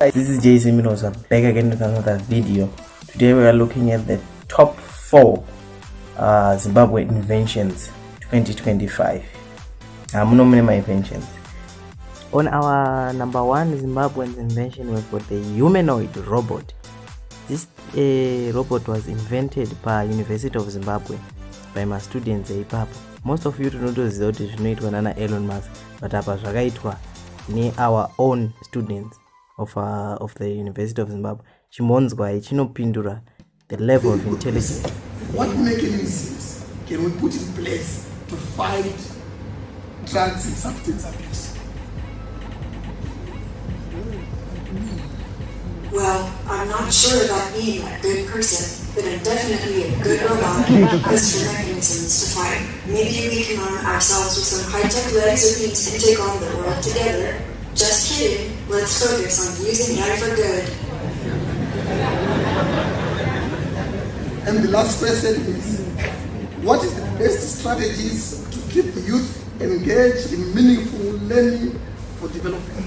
This is Jason Minos. I'm back again with another video. Today we are looking at the top 4 Zimbabwe Inventions 2025. My inventions. On our number 1 Zimbabwean invention, we've got the humanoid robot. This robot was invented by University of Zimbabwe by my students ipapo. Most of you don't know that it's not one Elon Musk, but zvakaitwa ne our own students of the University of Zimbabwe. Chimonzwa chinopindura the level of intelligence. What mechanisms can we put in place to fight drugs and substance abuse? Well, I'm not sure about being a good person, but I'm definitely a good robot. As for mechanisms to fight, maybe we can arm ourselves with some high-tech legs or beams and take on the world together. Just kidding. Let's focus on using AI for good. And the last question is, what is the best strategies to keep the youth engaged in meaningful learning for development?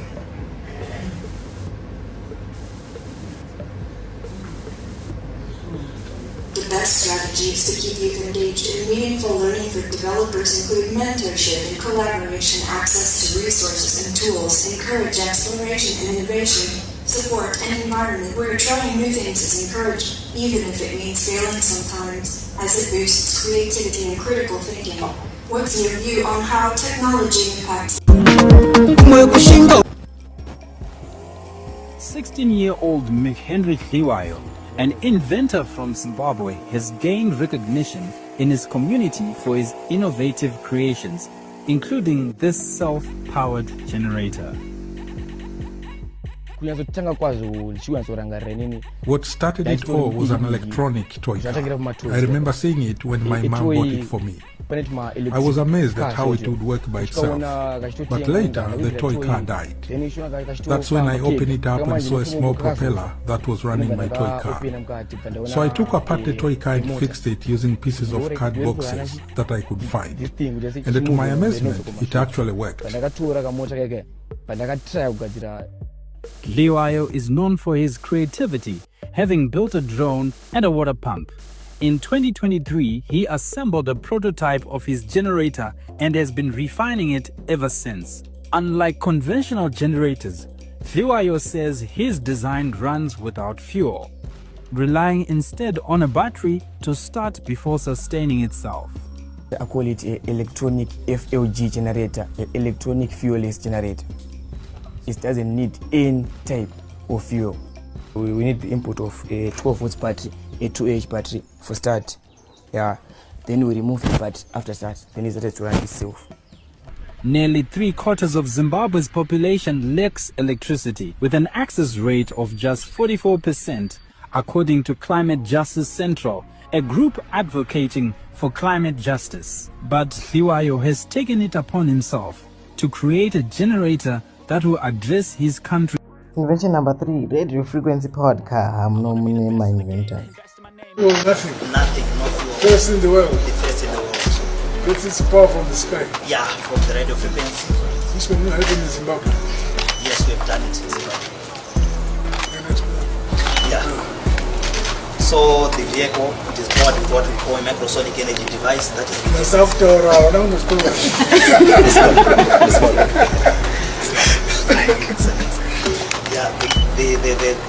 The best strategies to keep youth engaged in meaningful learning for developers include mentorship and collaboration, access to resources and tools, encourage exploration and innovation, support an environment where trying new things is encouraged, even if it means failing sometimes, as it boosts creativity and critical thinking. What's your view on how technology impacts? 16-year-old McHenry Liwayo, an inventor from Zimbabwe, has gained recognition in his community for his innovative creations, including this self-powered generator. What started it all was an electronic toy car. I remember seeing it when my mom bought it for me. I was amazed at how it would work by itself. But later, the toy car died. That's when I opened it up and saw a small propeller that was running my toy car. So I took apart the toy car and fixed it using pieces of card boxes that I could find. And to my amazement, it actually worked. Liwayo is known for his creativity, having built a drone and a water pump. In 2023, he assembled a prototype of his generator and has been refining it ever since. Unlike conventional generators, Liwayo says his design runs without fuel, relying instead on a battery to start before sustaining itself. I call it an electronic FLG generator, an electronic fuelless generator. It doesn't need any type of fuel. We need the input of a 12 volts battery, a 2H battery for start. Yeah. Then we remove the battery after start. Then it starts to run itself. Nearly 3/4 of Zimbabwe's population lacks electricity, with an access rate of just 44%, according to Climate Justice Central, a group advocating for climate justice. But Liwayo has taken it upon himself to create a generator that will address his country. Invention number 3, radio frequency powered car. I'm no my inventor. Oh, nothing. Nothing, no fuel. First in the world. The first in the world. This is power from the sky. Yeah, from the radio frequency. This one not happened in Zimbabwe. Yes, we've done it in Zimbabwe. Yeah. So the vehicle, it is powered with what we call a microsonic energy device. That is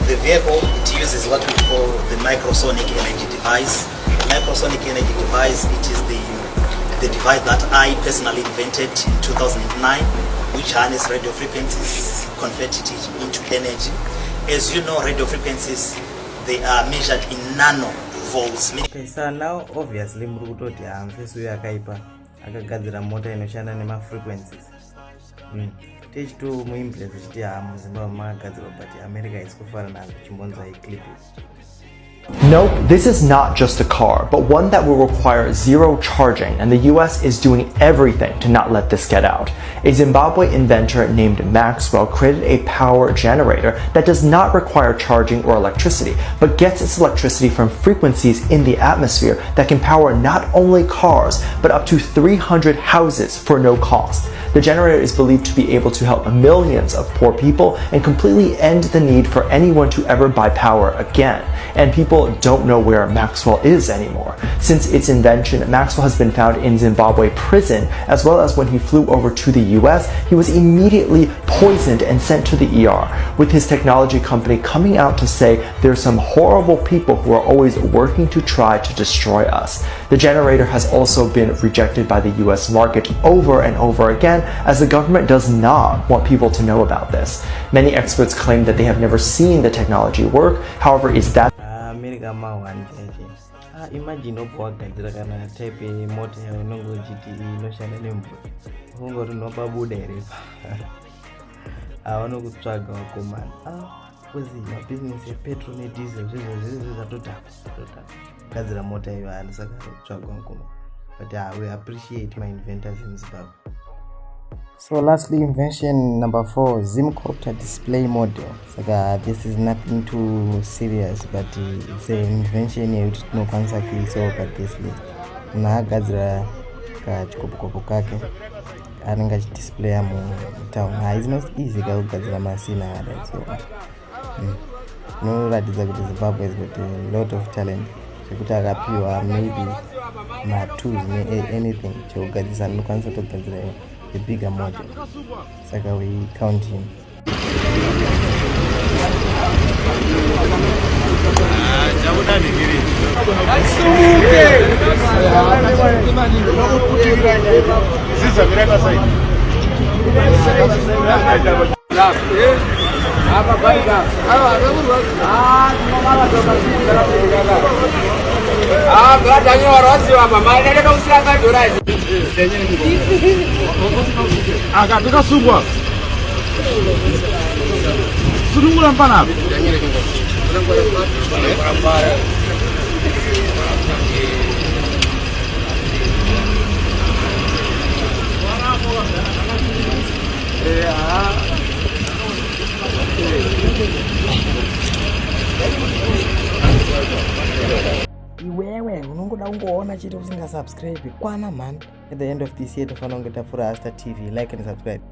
the vehicle, it uses what we call the microsonic energy device. Microsonic energy device, it is the device that I personally invented in 2009, which harness radio frequencies, converted it into energy. As you know, radio frequencies, they are measured in nanovolts. Okay, so now obviously mrukutoti mface uyu akaipa akagadzira mota inoshanda nemafrequencies. Techitu muimpress chiti muZimbabwe makagadzirwa but America is kufara nazo chimbonza iclip. Nope, this is not just a car, but one that will require zero charging, and the US is doing everything to not let this get out. A Zimbabwe inventor named Maxwell created a power generator that does not require charging or electricity, but gets its electricity from frequencies in the atmosphere that can power not only cars, but up to 300 houses for no cost. The generator is believed to be able to help millions of poor people and completely end the need for anyone to ever buy power again. And people don't know where Maxwell is anymore. Since its invention, Maxwell has been found in Zimbabwe prison, as well as when he flew over to the US, he was immediately poisoned and sent to the ER, with his technology company coming out to say there's some horrible people who are always working to try to destroy us. The generator has also been rejected by the US market over and over again, as the government does not want people to know about this. Many experts claim that they have never seen the technology work. However, is that imagine ogadzira kana type mota inongo inoshanda nemvura ungori nopa buda here vanokutsvaga vakomana kuzi mabusiness epetrol nediesel zvezvo zvatotaka kugadzira mota iyo saka kutsvaga vakomana, but we appreciate my inventors in Zimbabwe. So lastly, invention number 4, Zimcopter display model. So this is nothing too serious, but it's an invention you no concept so but this list. Na gadzira ka chikopokopo kake anenge display mu town. It's not easy ka gadzira masina ada so. No radhiza kuti Zimbabwe has got a lot of talent. Sekuti akapiwa maybe ma tools anything chokugadzisa nokwanisa kugadzira a bigger model. It's like we count him. Akapika subwa. Surungula mpana. Iwewe unongoda kungoona chete usinga subscribe kwana man. At the end of this year tofana ungeta fura Asta TV, like and subscribe.